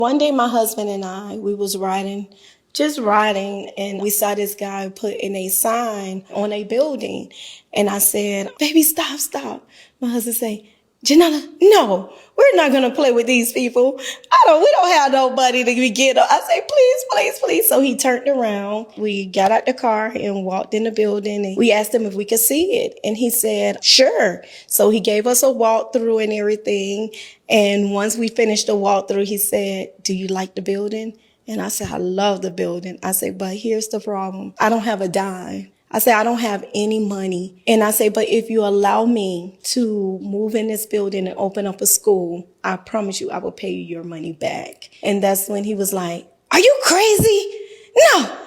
One day my husband and I, we was just riding, and we saw this guy put in a sign on a building. And I said, baby, stop, stop. My husband say, Jannella, no, we're not going to play with these people. We don't have nobody to get up. I say, please, please, please. So he turned around. We got out the car and walked in the building, and we asked him if we could see it. And he said, sure. So he gave us a walkthrough and everything. And once we finished the walkthrough, he said, do you like the building? And I said, I love the building. I said, but here's the problem. I don't have a dime. I say, I don't have any money. And I say, but if you allow me to move in this building and open up a school, I promise you I will pay you your money back. And that's when he was like, are you crazy? No,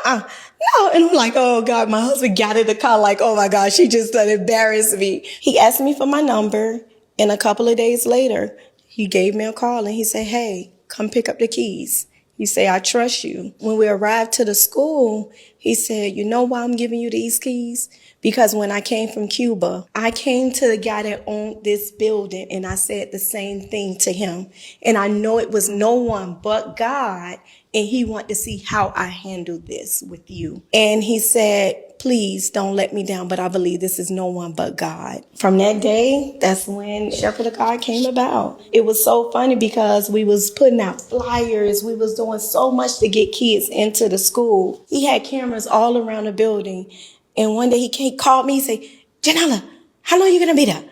no. And I'm like, oh God, my husband got in the car like, oh my God, she just done embarrassed me. He asked me for my number. And a couple of days later, he gave me a call and he said, hey, come pick up the keys. He said, I trust you. When we arrived to the school, he said, you know why I'm giving you these keys? Because when I came from Cuba, I came to the guy that owned this building and I said the same thing to him. And I know it was no one but God. And he wanted to see how I handled this with you. And he said, please don't let me down, but I believe this is no one but God. From that day, that's when Shepherd of God came about. It was so funny because we was putting out flyers. We was doing so much to get kids into the school. He had cameras all around the building. And one day he called me and said, Jannella, how long are you going to be there?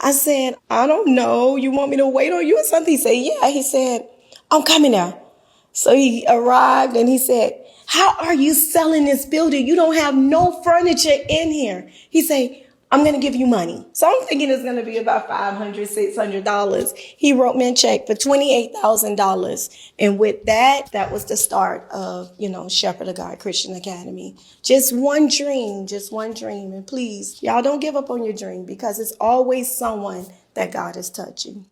I said, I don't know. You want me to wait on you or something? He said, yeah. He said, I'm coming now. So he arrived and he said, how are you selling this building? You don't have no furniture in here. He said, I'm going to give you money. So I'm thinking it's going to be about $500, $600. He wrote me a check for $28,000. And with that, that was the start of, Shepherd of God Christian Academy. Just one dream, just one dream. And please, y'all don't give up on your dream because it's always someone that God is touching.